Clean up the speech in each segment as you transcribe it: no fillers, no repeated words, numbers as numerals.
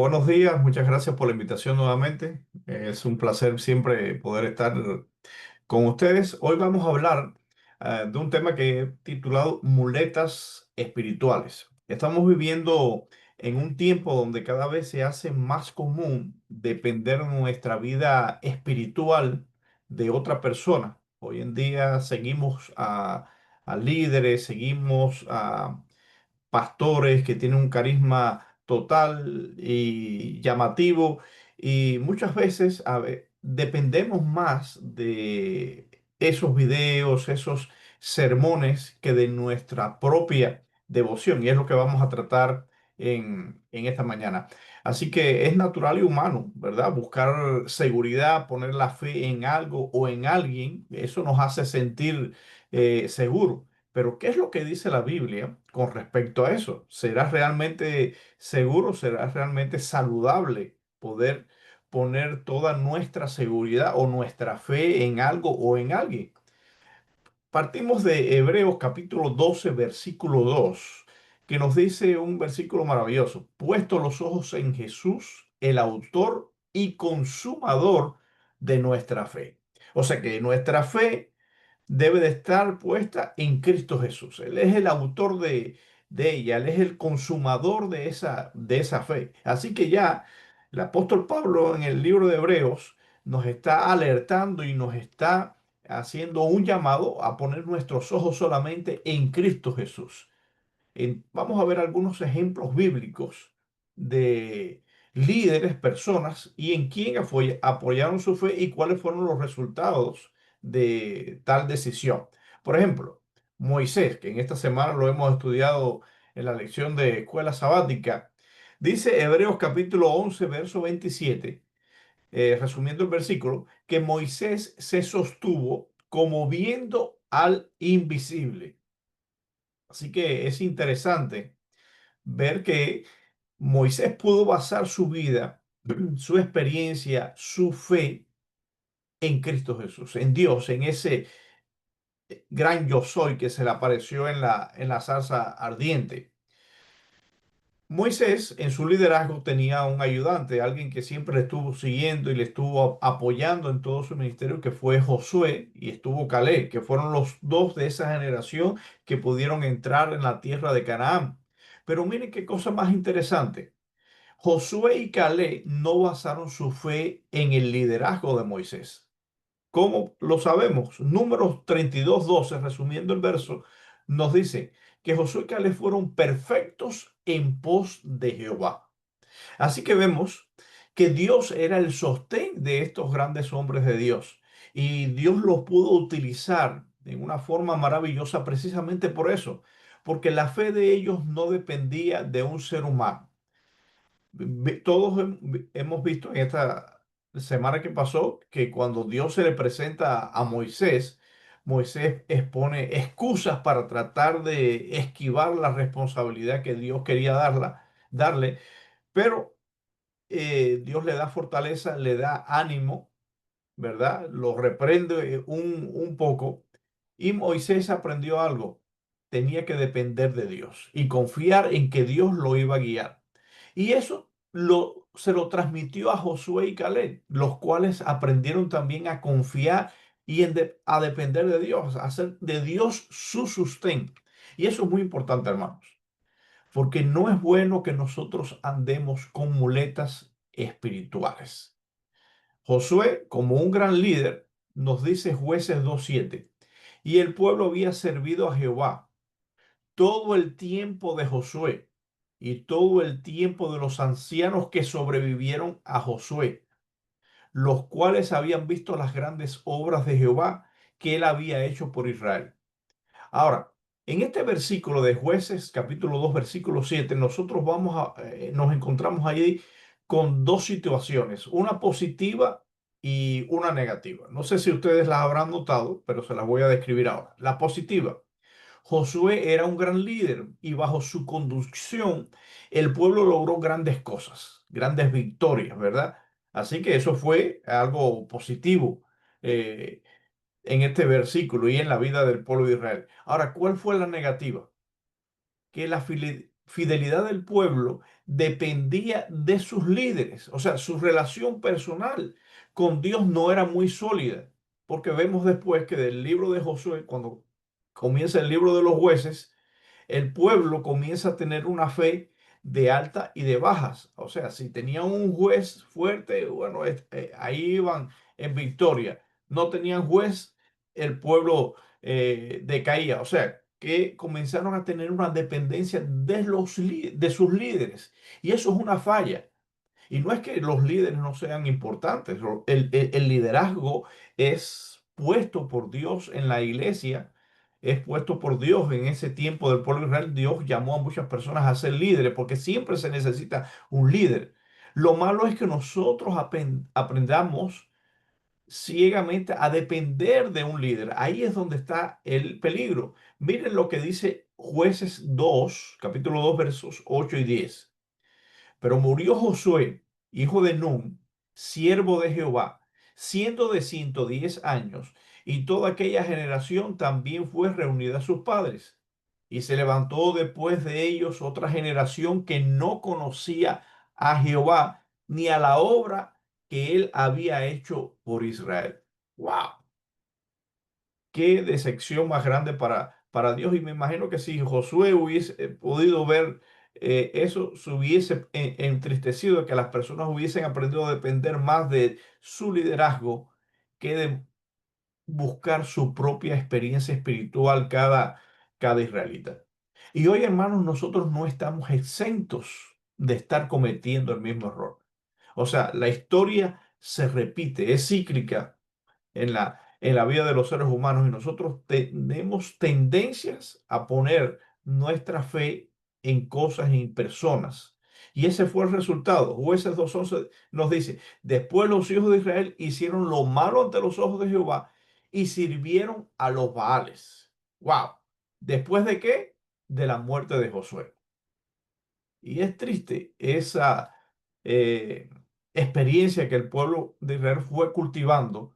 buenos días. Muchas gracias por la invitación nuevamente. Es un placer siempre poder estar con ustedes. Hoy vamos a hablar de un tema que he titulado Muletas espirituales. Estamos viviendo en un tiempo donde cada vez se hace más común depender nuestra vida espiritual de otra persona. Hoy en día seguimos a líderes, seguimos a pastores que tienen un carisma total y llamativo, y muchas veces dependemos más de esos videos, esos sermones que de nuestra propia devoción, y es lo que vamos a tratar en esta mañana. Así que es natural y humano, ¿verdad? Buscar seguridad, poner la fe en algo o en alguien, eso nos hace sentir seguros. Pero ¿qué es lo que dice la Biblia con respecto a eso? ¿Será realmente seguro? ¿Será realmente saludable poder poner toda nuestra seguridad o nuestra fe en algo o en alguien? Partimos de Hebreos capítulo 12, versículo 2, que nos dice un versículo maravilloso: puesto los ojos en Jesús, el autor y consumador de nuestra fe. O sea que nuestra fe debe de estar puesta en Cristo Jesús. Él es el autor de ella, Él es el consumador de esa fe. Así que ya el apóstol Pablo en el libro de Hebreos nos está alertando y nos está haciendo un llamado a poner nuestros ojos solamente en Cristo Jesús. Vamos a ver algunos ejemplos bíblicos de líderes, personas, y en quién apoyaron su fe y cuáles fueron los resultados de tal decisión. Por ejemplo, Moisés, que en esta semana lo hemos estudiado en la lección de escuela sabática, dice Hebreos capítulo 11, verso 27, resumiendo el versículo, que Moisés se sostuvo como viendo al invisible. Así que es interesante ver que Moisés pudo basar su vida, su experiencia, su fe en Cristo Jesús, en Dios, en ese gran yo soy que se le apareció en la zarza ardiente. Moisés en su liderazgo tenía un ayudante, alguien que siempre le estuvo siguiendo y le estuvo apoyando en todo su ministerio, que fue Josué, y estuvo Caleb, que fueron los dos de esa generación que pudieron entrar en la tierra de Canaán. Pero miren qué cosa más interesante. Josué y Caleb no basaron su fe en el liderazgo de Moisés. ¿Cómo lo sabemos? Números 32:12, resumiendo el verso, nos dice que Josué y Caleb fueron perfectos en pos de Jehová. Así que vemos que Dios era el sostén de estos grandes hombres de Dios, y Dios los pudo utilizar en una forma maravillosa precisamente por eso, porque la fe de ellos no dependía de un ser humano. Todos hemos visto en esta semana que pasó que cuando Dios se le presenta a Moisés, Moisés expone excusas para tratar de esquivar la responsabilidad que Dios quería darle, pero Dios le da fortaleza, le da ánimo, ¿verdad? Lo reprende un poco, y Moisés aprendió algo: tenía que depender de Dios y confiar en que Dios lo iba a guiar. Y eso se lo transmitió a Josué y Caleb, los cuales aprendieron también a confiar y a depender de Dios, a hacer de Dios su sustento. Y eso es muy importante, hermanos, porque no es bueno que nosotros andemos con muletas espirituales. Josué, como un gran líder, nos dice Jueces 2:7, y el pueblo había servido a Jehová todo el tiempo de Josué y todo el tiempo de los ancianos que sobrevivieron a Josué, los cuales habían visto las grandes obras de Jehová que él había hecho por Israel. Ahora, en este versículo de Jueces, capítulo 2, versículo 7, nosotros nos encontramos ahí con dos situaciones, una positiva y una negativa. No sé si ustedes las habrán notado, pero se las voy a describir ahora. La positiva: Josué era un gran líder y bajo su conducción el pueblo logró grandes cosas, grandes victorias, ¿verdad? Así que eso fue algo positivo. eh, en este versículo y en la vida del pueblo de Israel. Ahora, ¿cuál fue la negativa? Que la fidelidad del pueblo dependía de sus líderes. O sea, su relación personal con Dios no era muy sólida, porque vemos después que del libro de Josué, cuando comienza el libro de los jueces, el pueblo comienza a tener una fe de alta y de bajas. O sea, si tenía un juez fuerte, bueno, ahí iban en victoria. No tenían juez, el pueblo decaía. O sea, que comenzaron a tener una dependencia de sus líderes. Y eso es una falla. Y no es que los líderes no sean importantes. El liderazgo es puesto por Dios en la iglesia, es puesto por Dios en ese tiempo del pueblo de Israel. Dios llamó a muchas personas a ser líderes porque siempre se necesita un líder. Lo malo es que nosotros aprendamos ciegamente a depender de un líder. Ahí es donde está el peligro. Miren lo que dice Jueces 2, capítulo 2, versos 8 y 10. Pero murió Josué, hijo de Nun, siervo de Jehová, siendo de 110 años, y toda aquella generación también fue reunida a sus padres. Y se levantó después de ellos otra generación que no conocía a Jehová ni a la obra que él había hecho por Israel. ¡Wow! Qué decepción más grande para Dios. Y me imagino que si Josué hubiese podido ver eso, se hubiese entristecido de que las personas hubiesen aprendido a depender más de su liderazgo que de buscar su propia experiencia espiritual cada israelita. Y hoy, hermanos, nosotros no estamos exentos de estar cometiendo el mismo error. O sea, la historia se repite, es cíclica en la vida de los seres humanos y nosotros tenemos tendencias a poner nuestra fe en cosas y en personas. Y ese fue el resultado. Jueces 2:11 nos dice, después los hijos de Israel hicieron lo malo ante los ojos de Jehová y sirvieron a los Baales. ¡Wow! ¿Después de qué? De la muerte de Josué. Y es triste esa eh, experiencia que el pueblo de Israel fue cultivando.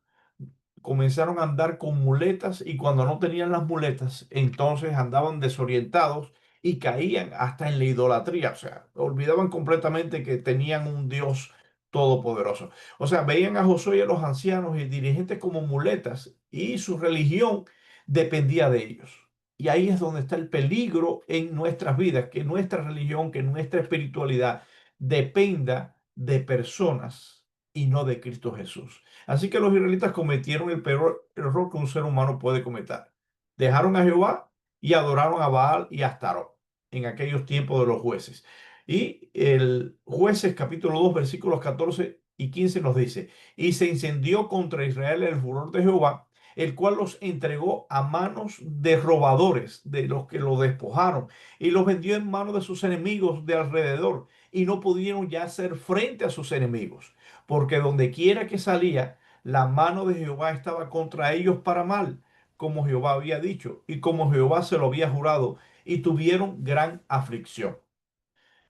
Comenzaron a andar con muletas y cuando no tenían las muletas, entonces andaban desorientados y caían hasta en la idolatría. O sea, olvidaban completamente que tenían un Dios todopoderoso. O sea, veían a Josué y a los ancianos y dirigentes como muletas y su religión dependía de ellos. Y ahí es donde está el peligro en nuestras vidas, que nuestra religión, que nuestra espiritualidad dependa de personas y no de Cristo Jesús. Así que los israelitas cometieron el peor error que un ser humano puede cometer. Dejaron a Jehová y adoraron a Baal y a Astarot en aquellos tiempos de los jueces. Y el jueces capítulo 2 versículos 14 y 15 nos dice, y se incendió contra Israel el furor de Jehová, el cual los entregó a manos de robadores, de los que lo despojaron, y los vendió en manos de sus enemigos de alrededor, y no pudieron ya hacer frente a sus enemigos porque donde quiera que salía, la mano de Jehová estaba contra ellos para mal, como Jehová había dicho, y como Jehová se lo había jurado, y tuvieron gran aflicción.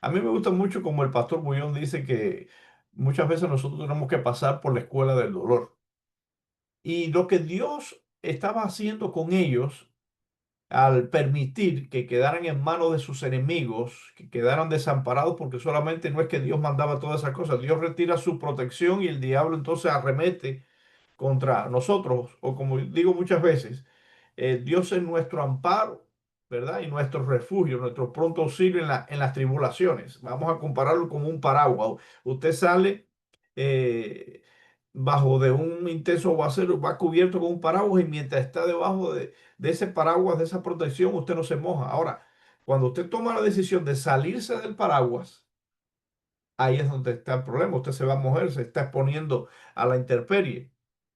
A mí me gusta mucho como el pastor Bullón dice que muchas veces nosotros tenemos que pasar por la escuela del dolor. Y lo que Dios estaba haciendo con ellos al permitir que quedaran en manos de sus enemigos, que quedaran desamparados, porque solamente no es que Dios mandaba todas esas cosas, Dios retira su protección y el diablo entonces arremete contra nosotros, o como digo muchas veces, Dios es nuestro amparo, ¿verdad? Y nuestro refugio, nuestro pronto auxilio en las tribulaciones. Vamos a compararlo como un paraguas. Usted sale eh, bajo de un intenso aguacero, va cubierto con un paraguas y mientras está debajo de ese paraguas, de esa protección, usted no se moja. Ahora, cuando usted toma la decisión de salirse del paraguas, ahí es donde está el problema. Usted se va a mojar, se está exponiendo a la intemperie.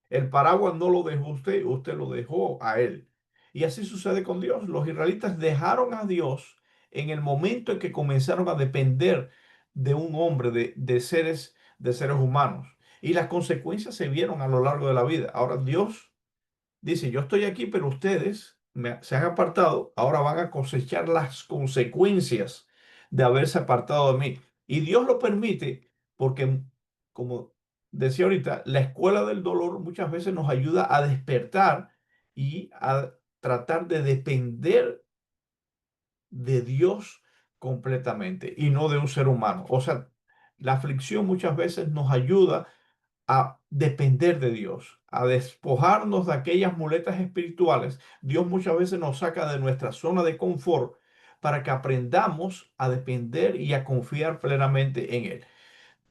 El paraguas no lo dejó usted, usted lo dejó a él. Y así sucede con Dios. Los israelitas dejaron a Dios en el momento en que comenzaron a depender de un hombre, de seres humanos. Y las consecuencias se vieron a lo largo de la vida. Ahora Dios dice, yo estoy aquí, pero ustedes se han apartado, ahora van a cosechar las consecuencias de haberse apartado de mí. Y Dios lo permite porque, como decía ahorita, la escuela del dolor muchas veces nos ayuda a despertar y a tratar de depender de Dios completamente y no de un ser humano. O sea, la aflicción muchas veces nos ayuda a depender de Dios, a despojarnos de aquellas muletas espirituales. Dios muchas veces nos saca de nuestra zona de confort para que aprendamos a depender y a confiar plenamente en Él.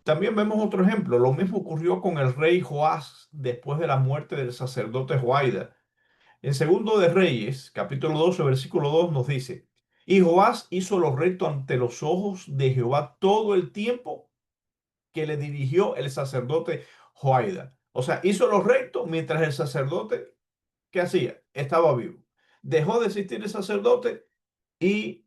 También vemos otro ejemplo. Lo mismo ocurrió con el rey Joás después de la muerte del sacerdote Joaida. En Segundo de Reyes, capítulo 12, versículo 2 nos dice, y Joás hizo lo recto ante los ojos de Jehová todo el tiempo que le dirigió el sacerdote Joaida. O sea, hizo lo recto mientras el sacerdote, ¿qué hacía? Estaba vivo. Dejó de existir el sacerdote y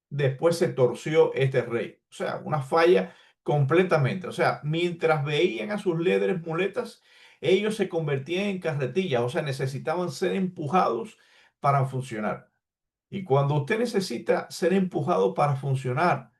después se torció este rey. O sea, una falla completamente. O sea, mientras veían a sus líderes muletas, ellos se convertían en carretillas. O sea, necesitaban ser empujados para funcionar. Y cuando usted necesita ser empujado para funcionar,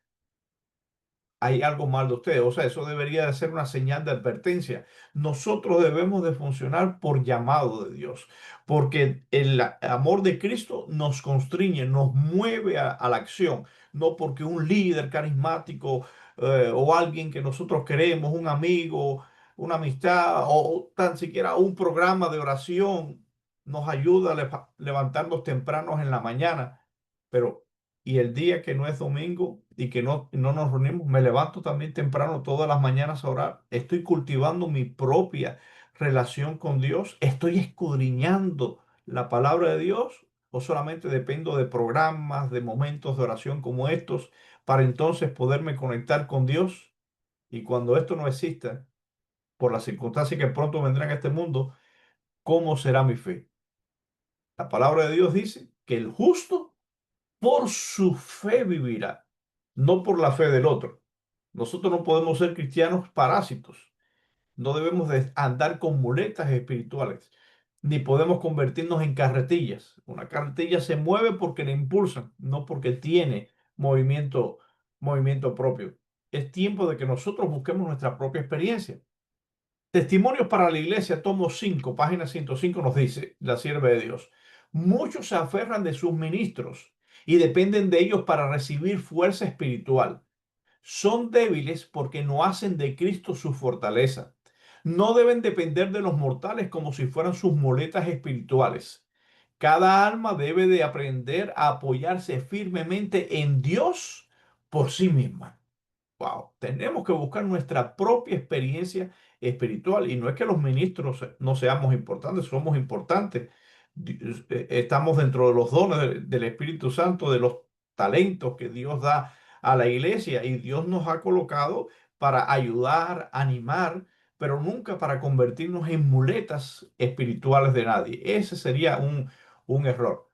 hay algo mal de ustedes. O sea, eso debería de ser una señal de advertencia. Nosotros debemos de funcionar por llamado de Dios, porque el amor de Cristo nos constriñe, nos mueve a la acción, no porque un líder carismático o alguien que nosotros queremos, un amigo, una amistad o tan siquiera un programa de oración nos ayuda a levantarnos tempranos en la mañana. Pero y el día que no es domingo y que no nos reunimos, me levanto también temprano todas las mañanas a orar. Estoy cultivando mi propia relación con Dios. Estoy escudriñando la palabra de Dios o solamente dependo de programas, de momentos de oración como estos para entonces poderme conectar con Dios. Y cuando esto no exista, por las circunstancias que pronto vendrán a este mundo, ¿cómo será mi fe? La palabra de Dios dice que el justo por su fe vivirá, no por la fe del otro. Nosotros no podemos ser cristianos parásitos, no debemos de andar con muletas espirituales, ni podemos convertirnos en carretillas. Una carretilla se mueve porque le impulsan, no porque tiene movimiento, movimiento propio. Es tiempo de que nosotros busquemos nuestra propia experiencia. Testimonios para la Iglesia, tomo 5, página 105, nos dice la sierva de Dios. Muchos se aferran de sus ministros y dependen de ellos para recibir fuerza espiritual. Son débiles porque no hacen de Cristo su fortaleza. No deben depender de los mortales como si fueran sus muletas espirituales. Cada alma debe de aprender a apoyarse firmemente en Dios por sí misma. Wow, tenemos que buscar nuestra propia experiencia espiritual y no es que los ministros no seamos importantes, somos importantes. Estamos dentro de los dones del Espíritu Santo, de los talentos que Dios da a la iglesia y Dios nos ha colocado para ayudar, animar, pero nunca para convertirnos en muletas espirituales de nadie. Ese sería un error.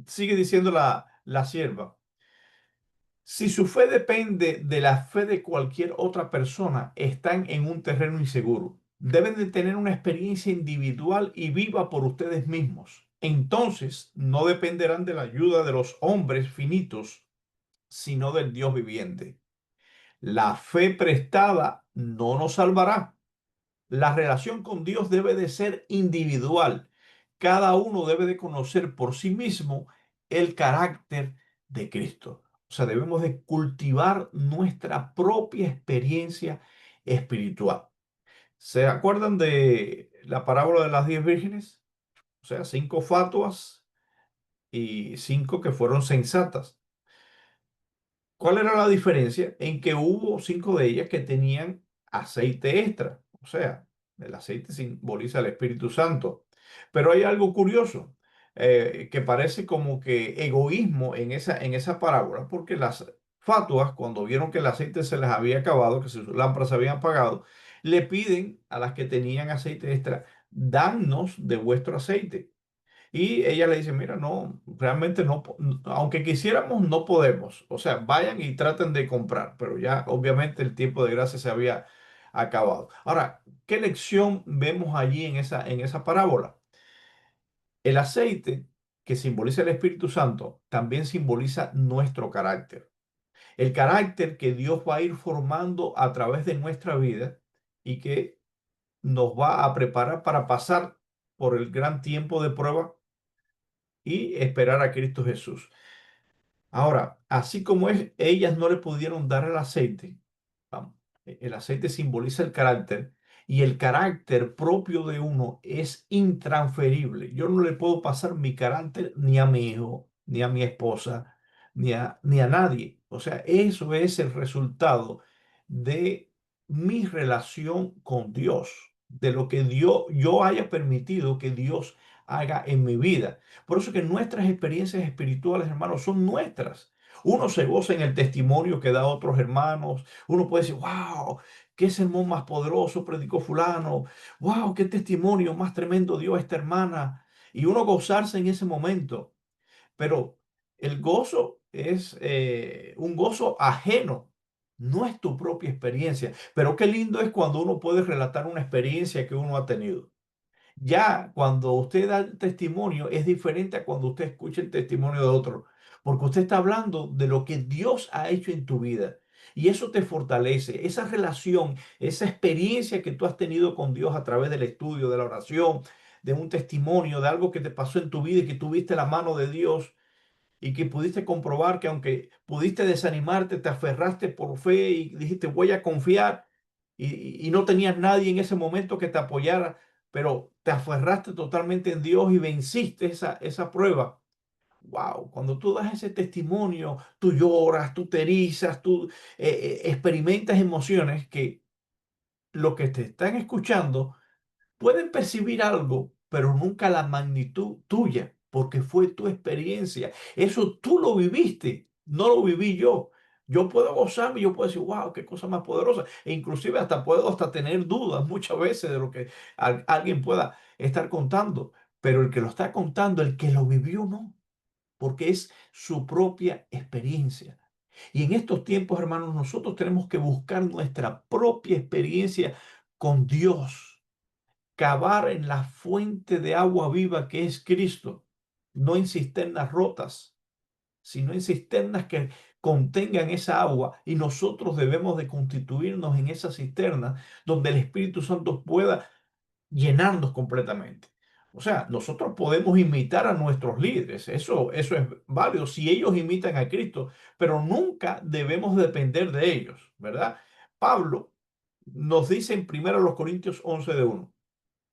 Sigue diciendo la sierva. Si su fe depende de la fe de cualquier otra persona, están en un terreno inseguro. Deben de tener una experiencia individual y viva por ustedes mismos. Entonces, no dependerán de la ayuda de los hombres finitos, sino del Dios viviente. La fe prestada no nos salvará. La relación con Dios debe de ser individual. Cada uno debe de conocer por sí mismo el carácter de Cristo. O sea, debemos de cultivar nuestra propia experiencia espiritual. ¿Se acuerdan de la parábola de las 10 vírgenes? O sea, 5 fatuas y 5 que fueron sensatas. ¿Cuál era la diferencia? En que hubo 5 de ellas que tenían aceite extra. O sea, el aceite simboliza el Espíritu Santo. Pero hay algo curioso, que parece como que egoísmo en esa parábola, porque las fatuas, cuando vieron que el aceite se les había acabado, que sus lámparas se habían apagado, le piden a las que tenían aceite extra, danos de vuestro aceite. Y ella le dice, mira, no, realmente no, aunque quisiéramos, no podemos. O sea, vayan y traten de comprar, pero ya obviamente el tiempo de gracia se había acabado. Ahora, ¿qué lección vemos allí en esa parábola? El aceite que simboliza el Espíritu Santo también simboliza nuestro carácter. El carácter que Dios va a ir formando a través de nuestra vida y que nos va a preparar para pasar por el gran tiempo de prueba y esperar a Cristo Jesús. Ahora, así como ellas no le pudieron dar el aceite, vamos, el aceite simboliza el carácter y el carácter propio de uno es intransferible. Yo no le puedo pasar mi carácter ni a mi hijo, ni a mi esposa, ni a nadie. O sea, eso es el resultado de mi relación con Dios, de lo que yo haya permitido que Dios haga en mi vida. Por eso que nuestras experiencias espirituales, hermanos, son nuestras. Uno se goza en el testimonio que da otros hermanos. Uno puede decir, wow, qué sermón más poderoso predicó fulano. Wow, qué testimonio más tremendo dio esta hermana. Y uno gozarse en ese momento. Pero el gozo es un gozo ajeno. No es tu propia experiencia. Pero qué lindo es cuando uno puede relatar una experiencia que uno ha tenido. Ya cuando usted da el testimonio es diferente a cuando usted escucha el testimonio de otro, porque usted está hablando de lo que Dios ha hecho en tu vida y eso te fortalece, esa relación, esa experiencia que tú has tenido con Dios a través del estudio, de la oración, de un testimonio, de algo que te pasó en tu vida y que tuviste la mano de Dios y que pudiste comprobar que aunque pudiste desanimarte, te aferraste por fe y dijiste voy a confiar y no tenías nadie en ese momento que te apoyara, pero te aferraste totalmente en Dios y venciste esa prueba. Wow, cuando tú das ese testimonio, tú lloras, tú te erizas, tú experimentas emociones que los que te están escuchando pueden percibir algo, pero nunca la magnitud tuya, porque fue tu experiencia. Eso tú lo viviste, no lo viví yo. Yo puedo gozarme, yo puedo decir, wow, qué cosa más poderosa. E inclusive hasta puedo hasta tener dudas muchas veces de lo que alguien pueda estar contando. Pero el que lo está contando, el que lo vivió, no, porque es su propia experiencia. Y en estos tiempos, hermanos, nosotros tenemos que buscar nuestra propia experiencia con Dios, cavar en la fuente de agua viva que es Cristo, no en cisternas rotas, sino en cisternas que contengan esa agua y nosotros debemos de constituirnos en esa cisterna donde el Espíritu Santo pueda llenarnos completamente. O sea, nosotros podemos imitar a nuestros líderes, eso es válido si ellos imitan a Cristo, pero nunca debemos depender de ellos, ¿verdad? Pablo nos dice en 1 Corintios 11 de uno: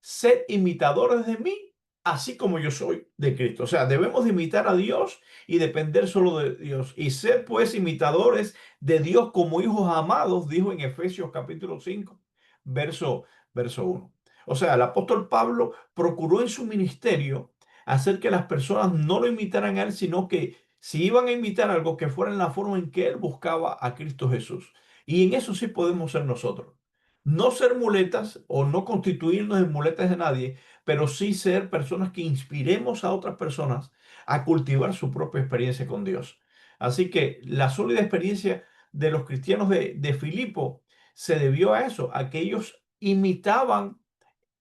sed imitadores de mí, así como yo soy de Cristo. O sea, debemos de imitar a Dios y depender solo de Dios. Y ser pues imitadores de Dios como hijos amados, dijo en Efesios capítulo 5 verso, verso 1. O sea, el apóstol Pablo procuró en su ministerio hacer que las personas no lo imitaran a él, sino que si iban a imitar algo, que fuera en la forma en que él buscaba a Cristo Jesús. Y en eso sí podemos ser nosotros. No ser muletas o no constituirnos en muletas de nadie, pero sí ser personas que inspiremos a otras personas a cultivar su propia experiencia con Dios. Así que la sólida experiencia de los cristianos de Filipo se debió a eso, a que ellos imitaban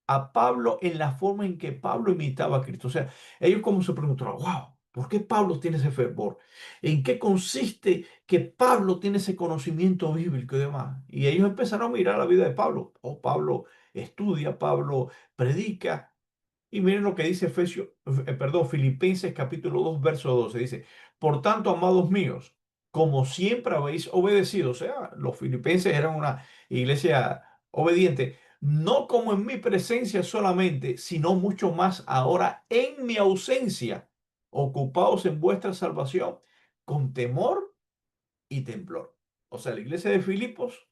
a Pablo en la forma en que Pablo imitaba a Cristo. O sea, ellos como se preguntaron, wow, ¿por qué Pablo tiene ese fervor? ¿En qué consiste que Pablo tiene ese conocimiento bíblico y demás? Y ellos empezaron a mirar la vida de Pablo. Oh, Pablo estudia, Pablo predica. Y miren lo que dice Filipenses capítulo 2 verso 12. Dice, por tanto, amados míos, como siempre habéis obedecido, o sea, los filipenses eran una iglesia obediente, no como en mi presencia solamente, sino mucho más ahora en mi ausencia, ocupados en vuestra salvación con temor y temblor. O sea, la iglesia de Filipos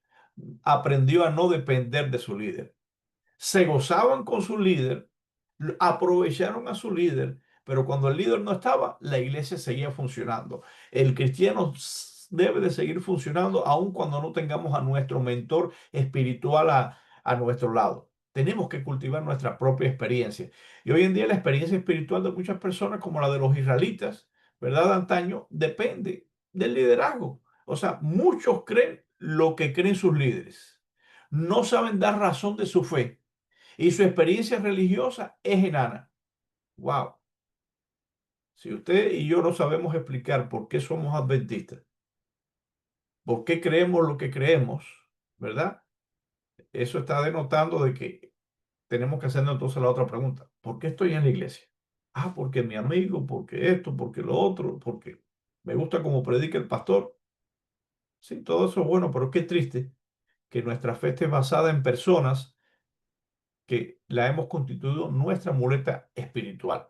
aprendió a no depender de su líder, se gozaban con su líder, aprovecharon a su líder, pero cuando el líder no estaba, la iglesia seguía funcionando. El cristiano debe de seguir funcionando aun cuando no tengamos a nuestro mentor espiritual a nuestro lado. Tenemos que cultivar nuestra propia experiencia. Y hoy en día la experiencia espiritual de muchas personas, como la de los israelitas, ¿verdad? De antaño, depende del liderazgo. O sea, muchos creen lo que creen sus líderes. No saben dar razón de su fe y su experiencia religiosa es enana. Wow. Si usted y yo no sabemos explicar por qué somos adventistas, por qué creemos lo que creemos, ¿verdad? Eso está denotando de que tenemos que hacernos entonces la otra pregunta. ¿Por qué estoy en la iglesia? Ah, porque mi amigo, porque esto, porque lo otro, porque... me gusta cómo predica el pastor. Sí, todo eso es bueno, pero qué triste que nuestra fe esté basada en personas que la hemos constituido nuestra muleta espiritual.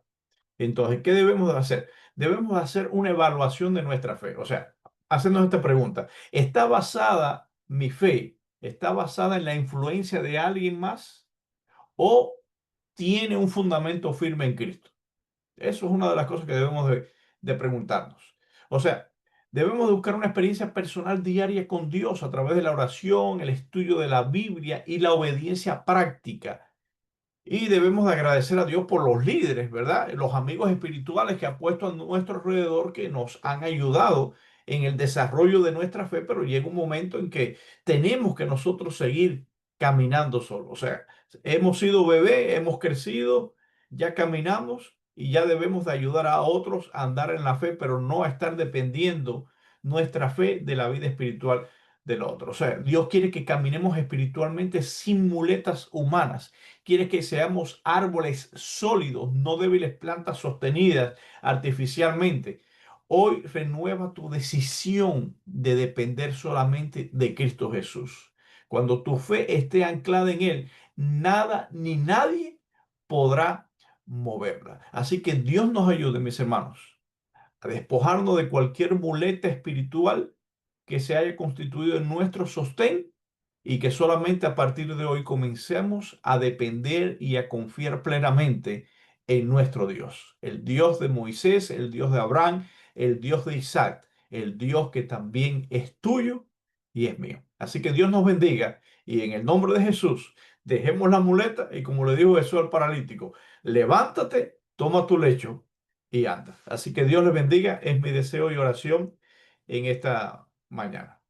Entonces, ¿qué debemos de hacer? Debemos de hacer una evaluación de nuestra fe. O sea, hacernos esta pregunta. ¿Está basada mi fe? ¿Está basada en la influencia de alguien más? ¿O tiene un fundamento firme en Cristo? Eso es una de las cosas que debemos de preguntarnos. O sea, debemos de buscar una experiencia personal diaria con Dios a través de la oración, el estudio de la Biblia y la obediencia práctica. Y debemos de agradecer a Dios por los líderes, ¿verdad? Los amigos espirituales que ha puesto a nuestro alrededor que nos han ayudado en el desarrollo de nuestra fe, pero llega un momento en que tenemos que nosotros seguir caminando solos. O sea, hemos sido bebé, hemos crecido, ya caminamos y ya debemos de ayudar a otros a andar en la fe, pero no a estar dependiendo nuestra fe de la vida espiritual del otro. O sea, Dios quiere que caminemos espiritualmente sin muletas humanas. Quiere que seamos árboles sólidos, no débiles plantas sostenidas artificialmente. Hoy renueva tu decisión de depender solamente de Cristo Jesús. Cuando tu fe esté anclada en Él, nada ni nadie podrá moverla. Así que Dios nos ayude, mis hermanos, a despojarnos de cualquier muleta espiritual que se haya constituido en nuestro sostén y que solamente a partir de hoy comencemos a depender y a confiar plenamente en nuestro Dios, el Dios de Moisés, el Dios de Abraham, el Dios de Isaac, el Dios que también es tuyo y es mío. Así que Dios nos bendiga y en el nombre de Jesús dejemos la muleta y como le dijo Jesús al paralítico, levántate, toma tu lecho y anda. Así que Dios les bendiga, es mi deseo y oración en esta mañana.